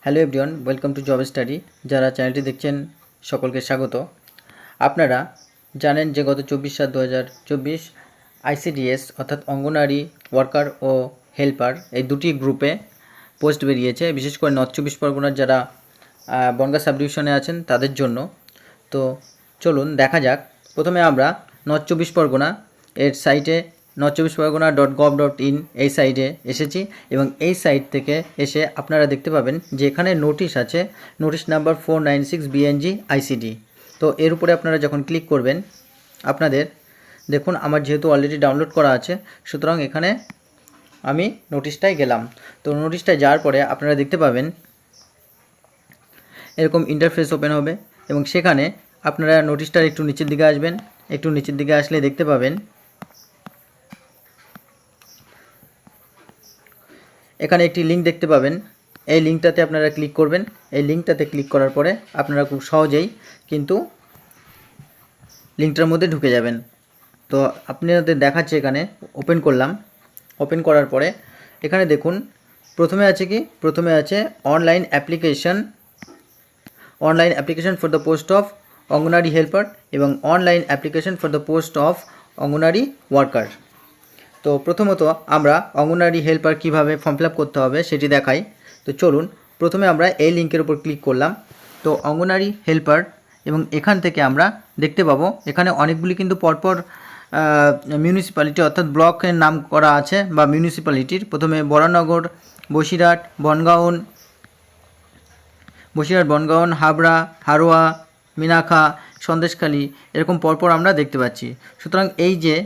Hello everyone, welcome to job study. যারা চ্যানেলটি দেখছেন সকলকে স্বাগত। আপনারা জানেন যে গত 24/7/2024 আইসিডিএস অর্থাৎ অঙ্গনওয়াড়ি ওয়ার্কার ও হেল্পার এই দুটি গ্রুপে পোস্ট বেরিয়েছে, বিশেষ করে নর্থ 24 পরগনার যারা বনগাঁ সাব ডিভিশনে আছেন তাদের জন্য। তো চলুন দেখা যাক। প্রথমে আমরা নর্থ 24 পরগনা এর সাইটে north24pargona.gov.in এই সাইটে এসেছি এবং এই সাইট থেকে এসে আপনারা দেখতে পাবেন যে এখানে নোটিশ আছে, নোটিশ নাম্বার 496 BNG ICD। তো এর উপরে আপনারা যখন ক্লিক করবেন, আপনাদের দেখুন আমার যেহেতু অলরেডি ডাউনলোড করা আছে, সুতরাং এখানে আমি নোটিশটায় গেলাম। তো নোটিশটায় যাওয়ার পরে আপনারা দেখতে পাবেন এরকম ইন্টারফেস ওপেন হবে এবং সেখানে আপনারা নোটিশটার একটু নিচের দিকে আসবেন। একটু নিচের দিকে আসলে দেখতে পাবেন এখানে একটি লিঙ্ক দেখতে পাবেন। এই লিঙ্কটাতে আপনারা ক্লিক করবেন। এই লিঙ্কটাতে ক্লিক করার পরে আপনারা খুব সহজেই কিন্তু লিঙ্কটার মধ্যে ঢুকে যাবেন। তো আপনাদের দেখাচ্ছে, এখানে ওপেন করলাম। ওপেন করার পরে এখানে দেখুন প্রথমে আছে কি, প্রথমে আছে online application for the post of Anganwadi helper এবং online application for the post of Anganwadi worker. তো প্রথমত আমরা অঙ্গনওয়াড়ি হেল্পার কীভাবে ফর্ম ফিল আপ করতে হবে সেটি দেখাই। তো চলুন প্রথমে আমরা এই লিঙ্কের উপর ক্লিক করলাম। তো অঙ্গনওয়াড়ি হেল্পার এবং এখান থেকে আমরা দেখতে পাবো এখানে অনেকগুলি কিন্তু পরপর মিউনিসিপ্যালিটি অর্থাৎ ব্লকের নাম করা আছে বা মিউনিসিপ্যালিটির। প্রথমে বরানগর, বসিরহাট, বনগাঁও, হাবড়া, হারোয়া, মিনাখা, সন্দেশখালী এরকম পরপর আমরা দেখতে পাচ্ছি। সুতরাং এই যে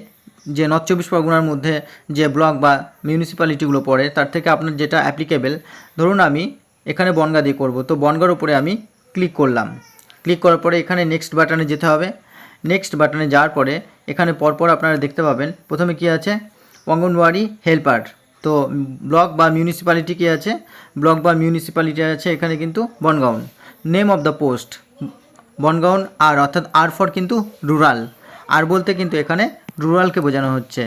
নর্থ 24 পরগনার মধ্যে যে ব্লক বা মিউনিসিপ্যালিটিগুলো পড়ে তার থেকে আপনার যেটা অ্যাপ্লিকেবল, ধরুন আমি এখানে বনগাঁ দিয়ে করব। তো বনগাঁর উপরে আমি ক্লিক করলাম। ক্লিক করার পরে এখানে নেক্সট বাটনে যেতে হবে। নেক্সট বাটনে যাওয়ার পরে এখানে পরপর আপনারা দেখতে পাবেন প্রথমে কি আছে, অঙ্গনওয়াড়ি হেল্পার। তো ব্লক বা মিউনিসিপ্যালিটি কি আছে, ব্লক বা মিউনিসিপ্যালিটি আছে এখানে কিন্তু Bongaon. Name of the post Bongaon, আর অর্থাৎ আর ফর কিন্তু রুরাল, আর বলতে কিন্তু এখানে রুরালকে বোঝানো হচ্ছে।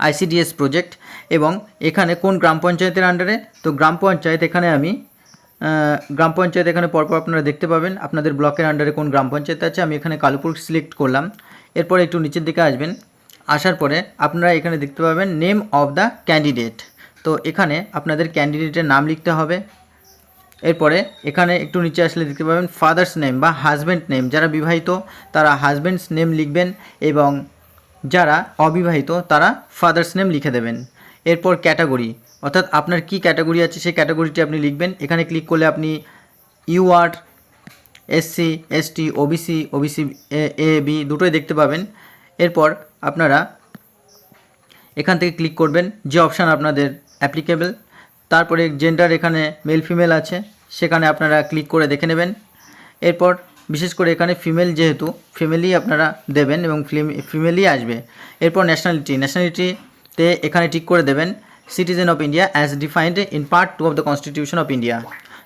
আইসিডিএস প্রজেক্ট এবং এখানে কোন গ্রাম পঞ্চায়েতের আন্ডারে, তো গ্রাম পঞ্চায়েত এখানে আমি গ্রাম পঞ্চায়েত এখানে পরপর আপনারা দেখতে পাবেন আপনাদের ব্লকের আন্ডারে কোন গ্রাম পঞ্চায়েত আছে। আমি এখানে কালুপুর সিলেক্ট করলাম। এরপর একটু নিচের দিকে আসবেন। আসার পরে আপনারা এখানে দেখতে পাবেন নেম অফ দ্য ক্যান্ডিডেট। তো এখানে আপনাদের ক্যান্ডিডেটের নাম লিখতে হবে। এরপরে এখানে একটু নিচে আসলে দেখতে পাবেন ফাদার্স নেম বা হাজব্যান্ড নেম। যারা বিবাহিত তারা হাজব্যান্ডস নেম লিখবেন এবং যারা অবিবাহিত তারা ফাদার্স নেম লিখে দেবেন। এরপর ক্যাটাগরি, অর্থাৎ আপনার কি ক্যাটাগরি আছে সেই ক্যাটাগরিটি আপনি লিখবেন। এখানে ক্লিক করলে আপনি UR, SC, ST, OBC A B দুটোই দেখতে পাবেন। এরপর আপনারা এখান থেকে ক্লিক করবেন যে অপশান আপনাদের অ্যাপ্লিকেবল। তারপরে জেন্ডার এখানে মেল ফিমেল আছে, সেখানে আপনারা ক্লিক করে দেখে নেবেন। এরপর বিশেষ করে এখানে ফিমেল, যেহেতু ফিমেলই আপনারা দেবেন এবং ফিমেলই আসবে। এরপর ন্যাশনালিটিতে এখানে টিক করে দেবেন citizen of India as defined in part 2 of the constitution of India.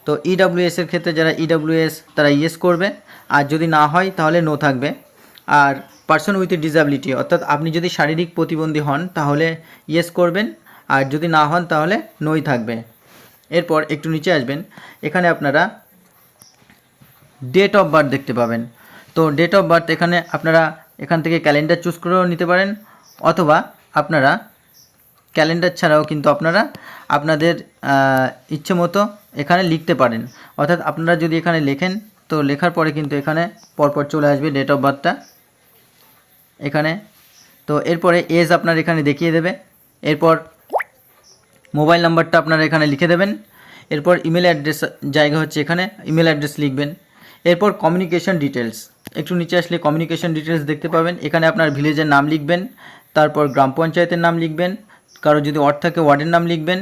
তো ইডাব্লিউএস এর ক্ষেত্রে যারা ইডাব্লিউএস তারা ইয়েস করবে, আর যদি না হয় তাহলে নো থাকবে। আর পার্সন উইথ ডিসএবিলিটি অর্থাৎ আপনি যদি শারীরিক প্রতিবন্ধী হন তাহলে ইয়েস করবেন, আর যদি না হন তাহলে নোই থাকবে। এরপর একটু নিচে আসবেন, এখানে আপনারা ডেট অফ বার্থ দেখতে পাবেন। তো ডেট অফ বার্থ এখানে আপনারা এখান থেকে ক্যালেন্ডার চুজ করেও নিতে পারেন, অথবা আপনারা ক্যালেন্ডার ছাড়াও কিন্তু আপনারা আপনাদের ইচ্ছে মতো এখানে লিখতে পারেন। অর্থাৎ আপনারা যদি এখানে লেখেন তো লেখার পরে কিন্তু এখানে পরপর চলে আসবে ডেট অফ বার্থটা এখানে। তো এরপরে এজ আপনার এখানে দেখিয়ে দেবে। এরপর মোবাইল নাম্বারটা আপনারা এখানে লিখে দেবেন। এরপর ইমেল অ্যাড্রেস জায়গা হচ্ছে এখানে ইমেল অ্যাড্রেস লিখবেন। এরপর কমিউনিকেশন ডিটেলস, একটু নিচে আসলে কমিউনিকেশন ডিটেলস দেখতে পাবেন। এখানে আপনার ভিলেজের নাম লিখবেন, তারপর গ্রাম পঞ্চায়েতের নাম লিখবেন, কারো যদি ওয়ার্ড থাকে ওয়ার্ডের নাম লিখবেন।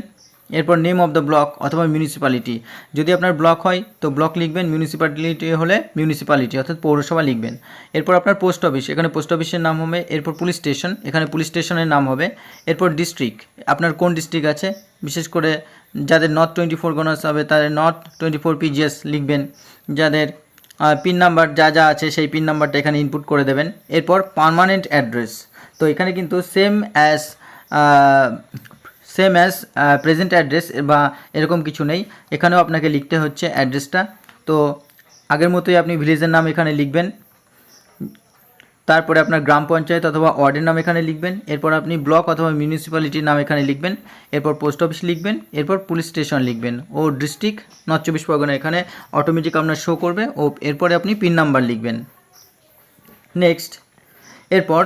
এরপর নেম অফ দ্য ব্লক অথবা মিউনিসিপ্যালিটি, যদি আপনার ব্লক হয় তো ব্লক লিখবেন, মিউনিসিপ্যালিটি হলে মিউনিসিপ্যালিটি অর্থাৎ পৌরসভা লিখবেন। এরপর আপনার পোস্ট অফিস, এখানে পোস্ট অফিসের নাম হবে। এরপর পুলিশ স্টেশন, এখানে পুলিশ স্টেশনের নাম হবে। এরপর ডিস্ট্রিক্ট, আপনার কোন ডিস্ট্রিক্ট আছে, বিশেষ করে যাদের নর্থ 24 হবে তাদের নর্থ 24 PGS লিখবেন। যাদের পিন নাম্বার যা আছে সেই পিন নাম্বারটা এখানে ইনপুট করে দেবেন। এরপর পার্মানেন্ট অ্যাড্রেস, তো এখানে কিন্তু same same as present address বা এরকম কিছু নেই, এখানেও আপনাকে লিখতে হচ্ছে অ্যাড্রেসটা। তো আগের মতোই আপনি ভিলেজের নাম এখানে লিখবেন, তারপরে আপনার গ্রাম পঞ্চায়েত অথবা ওয়ার্ডের নাম এখানে লিখবেন, এরপর আপনি ব্লক অথবা মিউনিসিপ্যালিটির নাম এখানে লিখবেন, এরপর পোস্ট অফিস লিখবেন, এরপর পুলিশ স্টেশন লিখবেন ও ডিস্ট্রিক্ট নর্থ চব্বিশ পরগনা এখানে অটোমেটিক আপনার শো করবে ও এরপরে আপনি পিন নাম্বার লিখবেন। নেক্সট, এরপর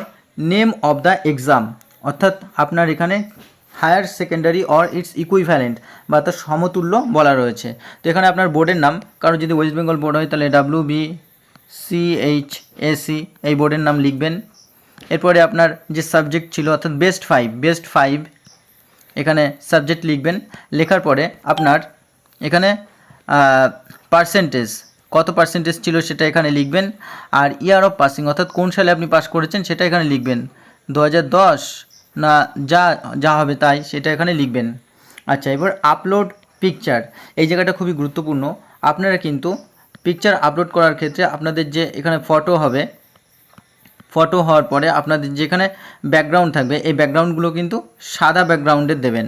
নেম অফ দ্য এক্সাম, অর্থাৎ আপনার এখানে higher secondary or its equivalent বা তার সমতুল্য বলা রয়েছে। তো এখানে আপনার বোর্ডের নাম, কারো যদি ওয়েস্ট বেঙ্গল বোর্ড হয় তাহলে WBCHAC এই বোর্ডের নাম লিখবেন। এরপরে আপনার যে সাবজেক্ট ছিল অর্থাৎ বেস্ট ফাইভ এখানে সাবজেক্ট লিখবেন। লেখার পরে আপনার এখানে পার্সেন্টেজ কত পার্সেন্টেজ ছিল সেটা এখানে লিখবেন, আর ইয়ার অফ পাসিং অর্থাৎ কোন সালে আপনি পাস করেছেন সেটা এখানে লিখবেন, 2010 না যা হবে তাই সেটা এখানে লিখবেন। আচ্ছা, এবার আপলোড পিকচার, এই জায়গাটা খুবই গুরুত্বপূর্ণ। আপনারা কিন্তু পিকচার আপলোড করার ক্ষেত্রে আপনাদের যে এখানে ফটো হবে, ফটো হওয়ার পরে আপনাদের যেখানে ব্যাকগ্রাউন্ড থাকবে এই ব্যাকগ্রাউন্ডগুলো কিন্তু সাদা ব্যাকগ্রাউন্ডের দেবেন,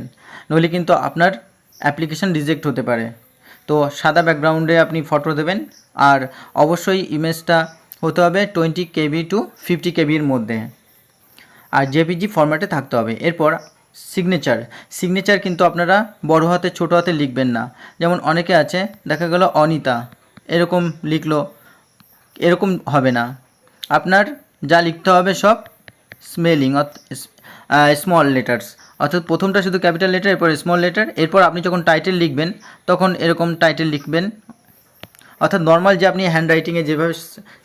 নইলে কিন্তু আপনার অ্যাপ্লিকেশান রিজেক্ট হতে পারে। তো সাদা ব্যাকগ্রাউন্ডে আপনি ফটো দেবেন, আর অবশ্যই ইমেজটা হতে হবে 20 KB টু 50 KBর মধ্যে, আর জেপিজি ফরম্যাটে থাকতে হবে। এরপর সিগনেচার কিন্তু আপনারা বড় হাতে ছোটো হাতে লিখবেন না। যেমন অনেকে আছে দেখা গেল অনিতা এরকম লিখলো, এরকম হবে না। আপনার যা লিখতে হবে সব স্মল লেটার্স, অর্থাৎ প্রথমটা শুধু ক্যাপিটাল লেটার, এরপর স্মল লেটার। এরপর আপনি যখন টাইটেল লিখবেন তখন এরকম টাইটেল লিখবেন, অর্থাৎ নর্মাল যে আপনি হ্যান্ড রাইটিংয়ে যেভাবে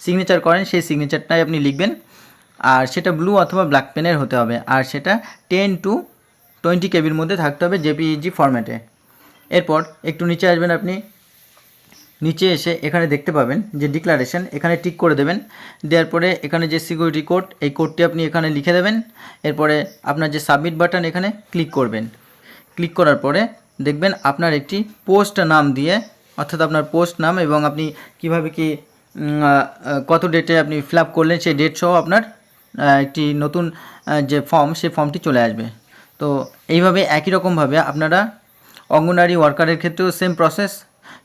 সিগনেচার করেন সেই সিগনেচারটাই আপনি লিখবেন, আর সেটা ব্লু অথবা ব্ল্যাক পেনের হতে হবে, আর সেটা 10 টু 20 KBর মধ্যে থাকতে হবে জেপিইজি ফরম্যাটে। এরপর একটু নিচে আসবেন, আপনি নিচে এসে এখানে দেখতে পাবেন যে ডিক্লারেশন, এখানে টিক করে দেবেন। দেওয়ার পরে এখানে যে সিকিউরিটি কোড, এই কোডটি আপনি এখানে লিখে দেবেন। এরপরে আপনার যে সাবমিট বাটন এখানে ক্লিক করবেন। ক্লিক করার পরে দেখবেন আপনার একটি পোস্ট নাম দিয়ে, অর্থাৎ আপনার পোস্ট নাম এবং আপনি কিভাবে কি কত ডেটে আপনি ফিল আপ করলেন সেই ডেট সহ আপনার একটি নতুন যে ফর্ম সেই ফর্মটি চলে আসবে। তো এইভাবে একই রকমভাবে আপনারা অঙ্গনওয়াড়ি ওয়ার্কারের ক্ষেত্রেও সেম প্রসেস,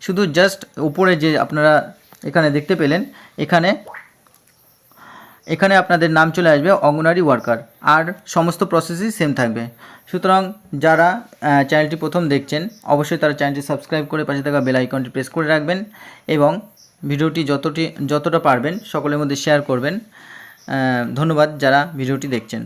শুধু জাস্ট উপরে যে আপনারা এখানে দেখতে পেলেন এখানে আপনাদের নাম চলে আসবে অঙ্গনওয়াড়ি ওয়ার্কার, আর সমস্ত প্রসেসই সেম থাকবে। সুতরাং যারা চ্যানেলটি প্রথম দেখছেন অবশ্যই তারা চ্যানেলটি সাবস্ক্রাইব করে পাশে থাকা বেল আইকনটি প্রেস করে রাখবেন এবং ভিডিওটি যতটা পারবেন সকলের মধ্যে শেয়ার করবেন। ধন্যবাদ যারা ভিডিওটি দেখছেন।